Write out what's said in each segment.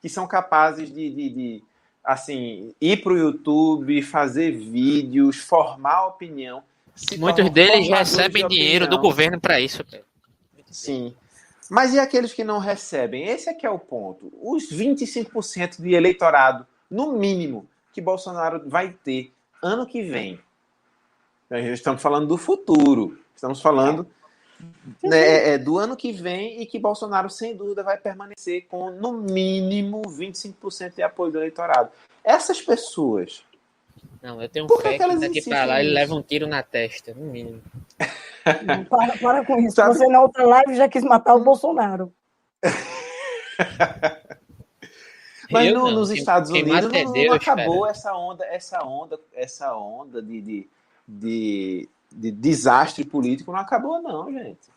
que são capazes de assim, ir para o YouTube, fazer vídeos, formar opinião. Muitos deles recebem dinheiro do governo para isso. Sim. Mas e aqueles que não recebem? Esse é que é o ponto. Os 25% de eleitorado, no mínimo, que Bolsonaro vai ter ano que vem. Nós estamos falando do futuro. Estamos falando do ano que vem e que Bolsonaro, sem dúvida, vai permanecer com, no mínimo, 25% de apoio do eleitorado. Essas pessoas... Não, eu tenho fé que daqui para lá ele leva um tiro na testa, no mínimo. Não, para com isso. Sabe? Você na outra live já quis matar o Bolsonaro. Mas nos Estados Unidos não acabou essa onda de desastre político, não acabou não, gente.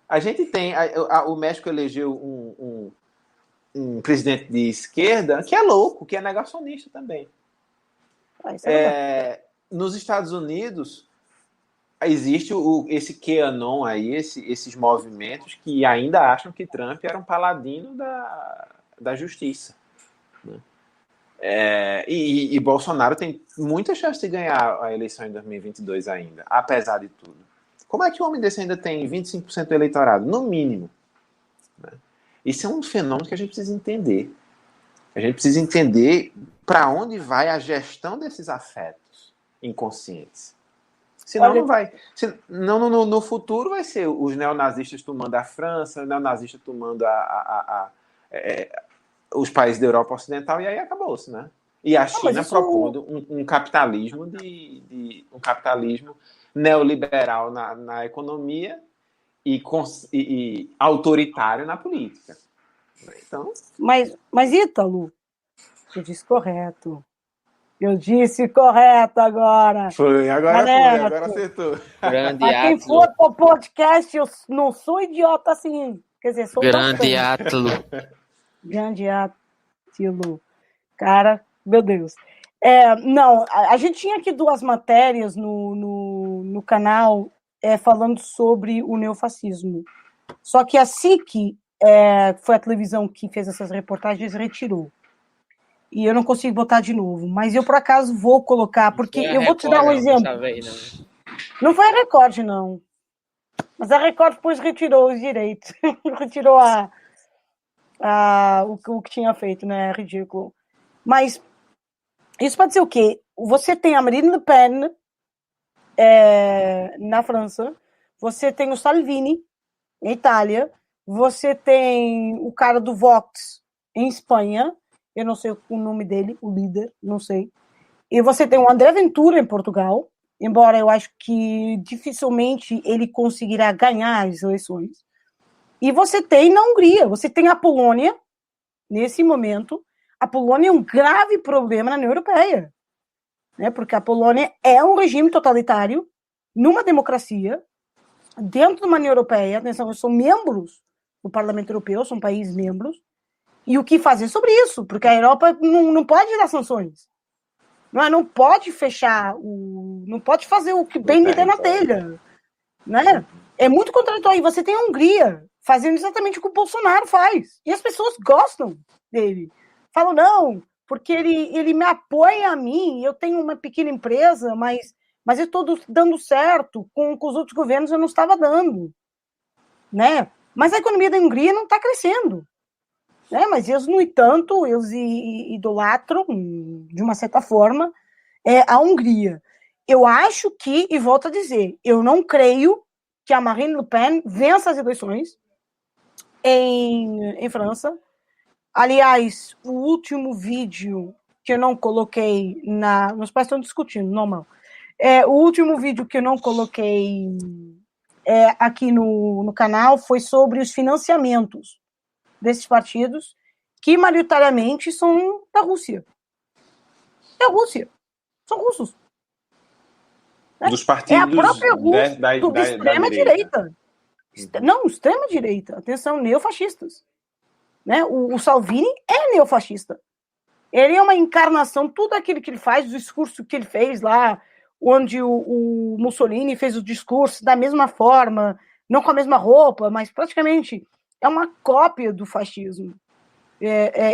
A gente tem... o México elegeu um presidente de esquerda que é louco, que é negacionista também. Nos Estados Unidos existe esse QAnon aí, esses movimentos que ainda acham que Trump era um paladino da justiça. Né? E Bolsonaro tem muita chance de ganhar a eleição em 2022 ainda, apesar de tudo. Como é que um homem desse ainda tem 25% do eleitorado? No mínimo. Né? Isso é um fenômeno que a gente precisa entender. A gente precisa entender para onde vai a gestão desses afetos inconscientes. Senão não vai. No futuro vai ser os neonazistas tomando a França, os neonazistas tomando os países da Europa Ocidental, e aí acabou-se, né? E a China propondo um capitalismo um capitalismo neoliberal na economia e autoritário na política. Então... Mas Ítalo, eu disse correto. Eu disse correto agora. Agora acertou. Para quem for para o podcast, eu não sou idiota assim. Quer dizer, sou grande Átilo. Grande Átilo. Cara, meu Deus. Não, a gente tinha aqui 2 matérias no canal falando sobre o neofascismo. Só que a SIC, foi a televisão que fez essas reportagens, retirou. E eu não consigo botar de novo. Mas eu, por acaso, vou colocar, porque eu vou te dar um exemplo. Não foi a Record, não. Mas a Record depois retirou os direitos. Retirou o que tinha feito, né? É ridículo. Mas isso pode dizer o quê? Você tem a Marine Le Pen na França, você tem o Salvini na Itália, você tem o cara do Vox em Espanha, eu não sei o nome dele, o líder, não sei. E você tem o André Ventura em Portugal, embora eu acho que dificilmente ele conseguirá ganhar as eleições. E você tem na Hungria, você tem a Polônia, nesse momento. A Polônia é um grave problema na União Europeia, né? Porque a Polônia é um regime totalitário, numa democracia, dentro de uma União Europeia. Atenção, são membros do Parlamento Europeu, são países membros. E o que fazer sobre isso? Porque a Europa não pode dar sanções. Não pode fechar, não pode fazer o que bem lhe der na telha. Né? É muito contraditório. E você tem a Hungria fazendo exatamente o que o Bolsonaro faz. E as pessoas gostam dele. Falam, não, porque ele me apoia a mim, eu tenho uma pequena empresa, mas eu estou dando certo, com os outros governos eu não estava dando. Né? Mas a economia da Hungria não está crescendo. Né? Mas eles, no entanto, eles idolatram, de uma certa forma, a Hungria. Eu acho que, e volto a dizer, eu não creio que a Marine Le Pen vença as eleições em França. Aliás, o último vídeo que eu não coloquei meus pais estão discutindo, normal. O último vídeo que eu não coloquei aqui no canal foi sobre os financiamentos desses partidos, que maioritariamente são da Rússia. É a Rússia. São russos. Né? Dos partidos a própria Rússia da extrema-direita. Não, extrema-direita. Atenção, neofascistas. Né? O Salvini é neofascista. Ele é uma encarnação, tudo aquilo que ele faz, o discurso que ele fez lá, onde o Mussolini fez o discurso da mesma forma, não com a mesma roupa, mas praticamente é uma cópia do fascismo.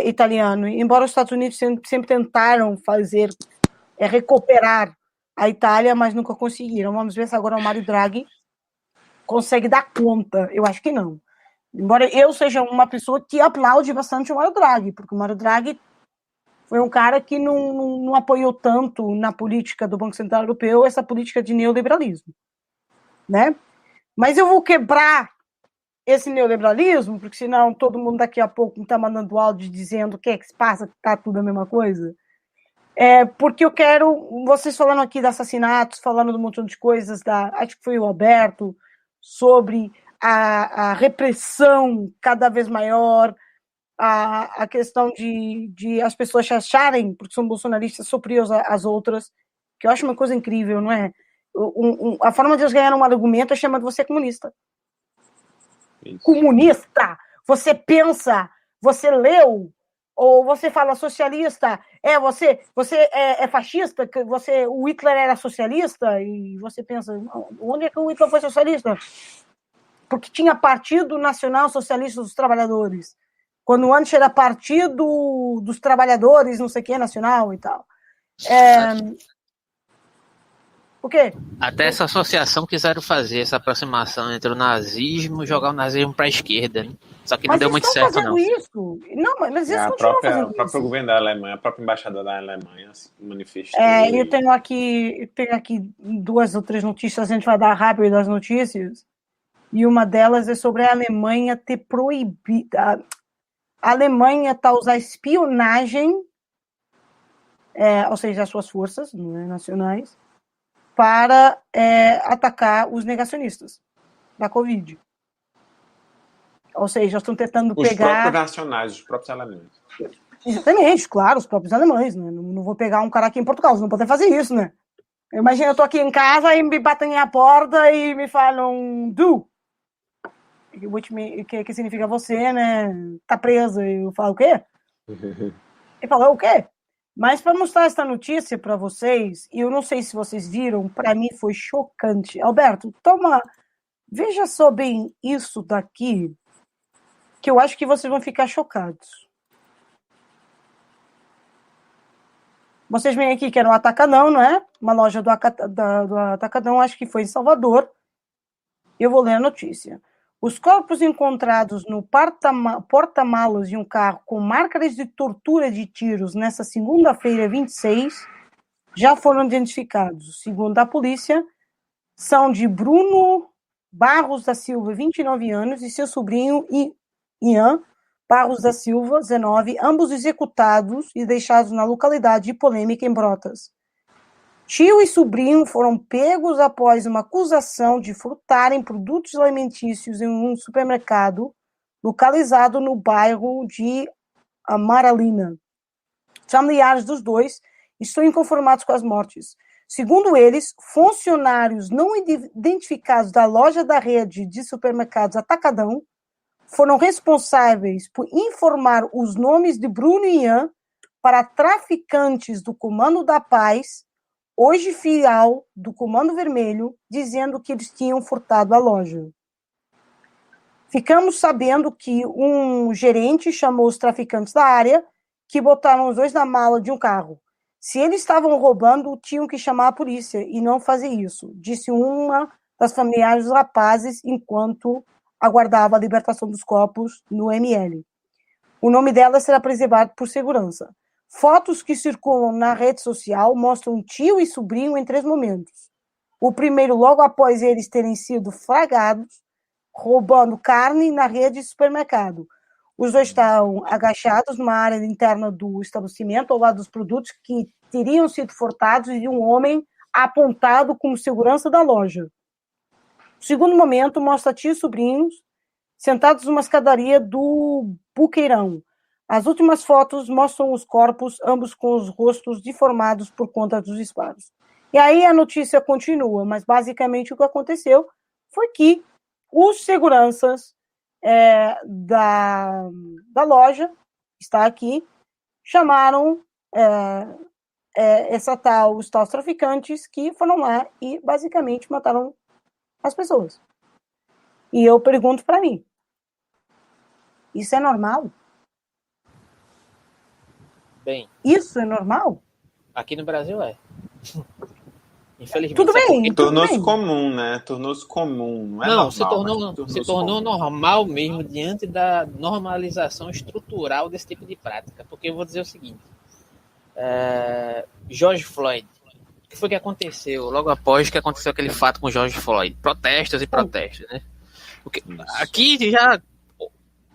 italiano. Embora os Estados Unidos sempre tentaram recuperar a Itália, mas nunca conseguiram. Vamos ver se agora o Mário Draghi consegue dar conta. Eu acho que não. Embora eu seja uma pessoa que aplaude bastante o Mário Draghi, porque o Mário Draghi foi um cara que não apoiou tanto na política do Banco Central Europeu essa política de neoliberalismo, né? Mas eu vou quebrar esse neoliberalismo, porque senão todo mundo daqui a pouco está mandando áudio dizendo o que é que se passa, que está tudo a mesma coisa. Porque eu quero, vocês falando aqui de assassinatos, falando de um montão de coisas, acho que foi o Alberto, sobre a repressão cada vez maior, a questão de as pessoas acharem, porque são bolsonaristas, superiores às outras, que eu acho uma coisa incrível, não é? A forma de eles ganharem um argumento é chamar de você comunista. Isso. Comunista! Você pensa, você leu, ou você fala socialista, você é fascista, que o Hitler era socialista, e você pensa, onde é que o Hitler foi socialista? Porque tinha Partido Nacional Socialista dos Trabalhadores, quando antes era Partido dos Trabalhadores, não sei o que, nacional e tal. O quê? Até essa associação quiseram fazer essa aproximação entre o nazismo e jogar o nazismo para a esquerda, né? Só que não deu muito certo, não. Isso. Não, mas eles continuam fazendo isso. O próprio governo da Alemanha, a própria embaixada da Alemanha se manifestou. Eu tenho aqui 2 ou 3 notícias, a gente vai dar rápido as notícias, e uma delas é sobre a Alemanha ter proibido... A Alemanha está a usar espionagem, ou seja, as suas forças nacionais, para atacar os negacionistas da Covid. Ou seja, estão tentando pegar... Os próprios nacionais, os próprios alemães. Exatamente, claro, os próprios alemães, né? Não vou pegar um cara aqui em Portugal, eles não podem fazer isso, né? Imagina, eu tô aqui em casa e me batem a porta e me falam du. Que significa você, né? Tá preso. Eu falo, o quê? Ele falou, o quê? Mas para mostrar essa notícia para vocês, e eu não sei se vocês viram, para mim foi chocante. Alberto, veja só bem isso daqui, que eu acho que vocês vão ficar chocados. Vocês veem aqui que era um Atacadão, não é? Uma loja do Atacadão, acho que foi em Salvador. Eu vou ler a notícia. Os corpos encontrados no porta-malas de um carro com marcas de tortura de tiros nessa segunda-feira, 26, já foram identificados. Segundo a polícia, são de Bruno Barros da Silva, 29 anos, e seu sobrinho Ian Barros da Silva, 19, ambos executados e deixados na localidade de Polêmica, em Brotas. Tio e sobrinho foram pegos após uma acusação de furtarem produtos alimentícios em um supermercado localizado no bairro de Amaralina. Familiares dos dois estão inconformados com as mortes. Segundo eles, funcionários não identificados da loja da rede de supermercados Atacadão foram responsáveis por informar os nomes de Bruno e Ian para traficantes do Comando da Paz, hoje filial do Comando Vermelho, dizendo que eles tinham furtado a loja. Ficamos sabendo que um gerente chamou os traficantes da área, que botaram os dois na mala de um carro. Se eles estavam roubando, tinham que chamar a polícia e não fazer isso, disse uma das familiares dos rapazes enquanto aguardava a libertação dos corpos no ML. O nome dela será preservado por segurança. Fotos que circulam na rede social mostram tio e sobrinho em 3 momentos. O primeiro logo após eles terem sido flagrados roubando carne na rede de supermercado. Os dois estavam agachados numa área interna do estabelecimento, ao lado dos produtos que teriam sido furtados, e um homem apontado como segurança da loja. O segundo momento mostra tio e sobrinhos sentados numa escadaria do Buqueirão. As últimas fotos mostram os corpos, ambos com os rostos deformados por conta dos disparos. E aí a notícia continua, mas basicamente o que aconteceu foi que os seguranças da loja, está aqui, chamaram os tais traficantes que foram lá e basicamente mataram as pessoas. E eu pergunto para mim, isso é normal? Bem, Isso é normal? aqui no Brasil é. Infelizmente. Tudo bem, Tornou-se comum, né? Tornou-se comum. Não é normal, se tornou, mas se tornou comum. normal mesmo diante da normalização estrutural desse tipo de prática. Porque eu vou dizer o seguinte: George Floyd. O que foi que aconteceu logo após que aconteceu aquele fato com George Floyd? Protestos e protestos, né? Porque aqui já,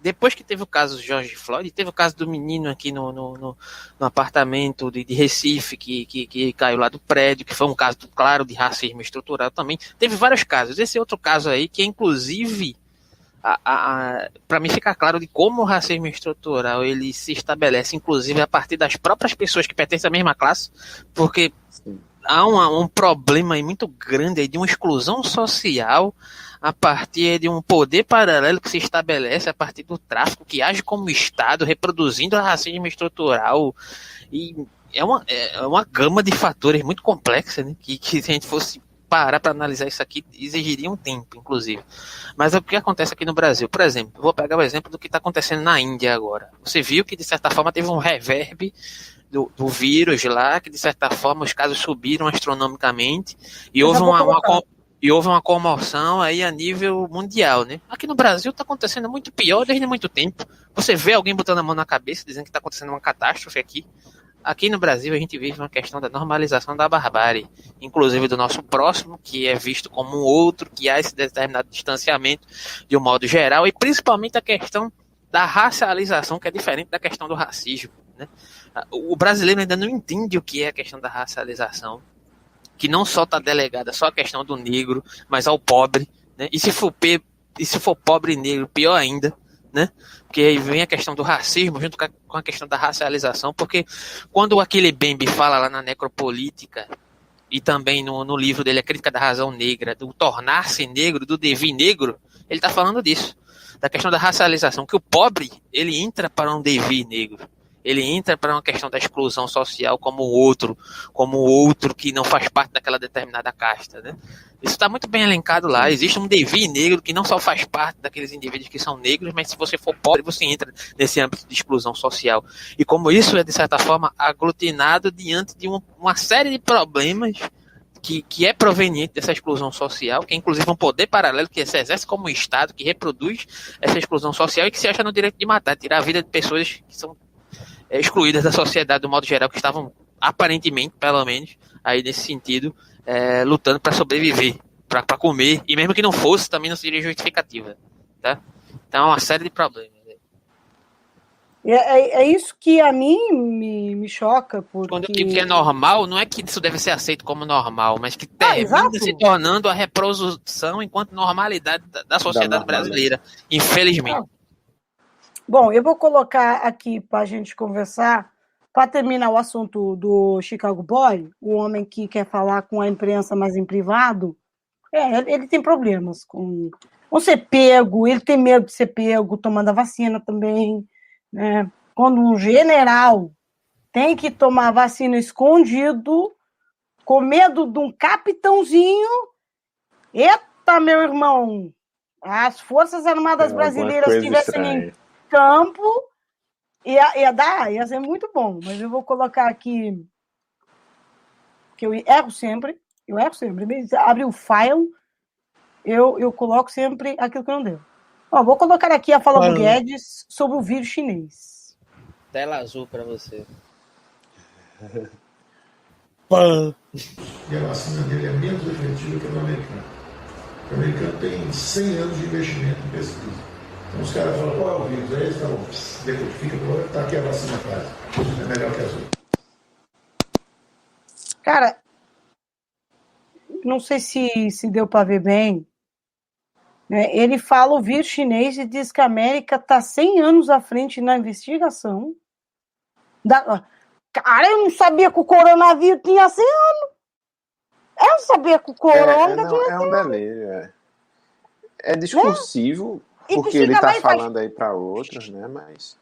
depois que teve o caso do George Floyd, teve o caso do menino aqui no apartamento de Recife, que caiu lá do prédio, que foi um caso, claro, de racismo estrutural também. Teve vários casos. Esse outro caso aí, que é inclusive, para mim ficar claro de como o racismo estrutural ele se estabelece, inclusive, a partir das próprias pessoas que pertencem à mesma classe, porque há um problema aí muito grande aí de uma exclusão social a partir de um poder paralelo que se estabelece a partir do tráfico, que age como Estado, reproduzindo o racismo estrutural. E é uma gama de fatores muito complexa, né? Que se a gente fosse parar para analisar isso aqui, exigiria um tempo, inclusive. Mas é o que acontece aqui no Brasil. Por exemplo, vou pegar o exemplo do que está acontecendo na Índia agora. Você viu que, de certa forma, teve um reverb do vírus lá, que de certa forma os casos subiram astronomicamente e houve uma comoção aí a nível mundial, né? Aqui no Brasil está acontecendo muito pior desde muito tempo. Você vê alguém botando a mão na cabeça dizendo que está acontecendo uma catástrofe aqui. Aqui no Brasil a gente vive uma questão da normalização da barbárie, inclusive do nosso próximo, que é visto como um outro, que há esse determinado distanciamento de um modo geral, e principalmente a questão da racialização, que é diferente da questão do racismo, né? O brasileiro ainda não entende o que é a questão da racialização, que não só está delegada só a questão do negro, mas ao pobre, né? E se for pobre e negro, pior ainda, né? Porque aí vem a questão do racismo junto com a questão da racialização, porque quando o Achille Mbembe fala lá na Necropolítica e também no livro dele, A Crítica da Razão Negra, do tornar-se negro, do devir negro, ele está falando disso, da questão da racialização, que o pobre, ele entra para um devir negro. Ele entra para uma questão da exclusão social como o outro que não faz parte daquela determinada casta, né? Isso está muito bem elencado lá. Existe um devir negro que não só faz parte daqueles indivíduos que são negros, mas se você for pobre, você entra nesse âmbito de exclusão social. E como isso é, de certa forma, aglutinado diante de uma série de problemas que é proveniente dessa exclusão social, que é inclusive um poder paralelo que se exerce como Estado, que reproduz essa exclusão social e que se acha no direito de matar, tirar a vida de pessoas que são excluídas da sociedade do modo geral, que estavam aparentemente, pelo menos, aí nesse sentido, lutando para sobreviver, para comer, e mesmo que não fosse, também não seria justificativa, tá? Então é uma série de problemas. É isso que a mim me choca, porque... Quando eu digo que é normal, não é que isso deve ser aceito como normal, mas que termina se tornando a reprodução enquanto normalidade da sociedade brasileira, infelizmente. Bom, eu vou colocar aqui para a gente conversar, para terminar o assunto do Chicago Boy, o homem que quer falar com a imprensa, mas em privado. Ele tem problemas com ser pego, ele tem medo de ser pego, tomando a vacina também, né? Quando um general tem que tomar vacina escondido, com medo de um capitãozinho, eita, meu irmão, as Forças Armadas brasileiras tivessem em campo, ia ser muito bom, mas eu vou colocar aqui, que eu erro sempre, abre o file, eu coloco sempre aquilo que eu não devo. Vou colocar aqui a fala do Guedes sobre o vírus chinês. Tela azul para você. E a vacina dele é menos efetiva que a do americano. O americano tem 100 anos de investimento em pesquisa. Então os caras falam, qual é o vírus? Aí eles falam, decodifica, tá aqui a vacina quase. É melhor que as outras. Cara, não sei se deu para ver bem, né? Ele fala o vírus chinês e diz que a América está 100 anos à frente na investigação. Cara, eu não sabia que o coronavírus tinha 100 anos. Eu não sabia que o corona tinha 100 anos. Beleza. É discursivo, porque ele está falando aí para outros, né? Mas...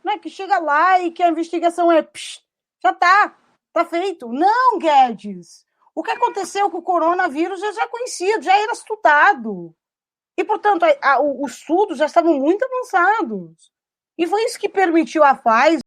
Não é que chega lá e que a investigação já tá feito. Não, Guedes. O que aconteceu com o coronavírus já é conhecido, já era estudado. E, portanto, os estudos já estavam muito avançados. E foi isso que permitiu a Pfizer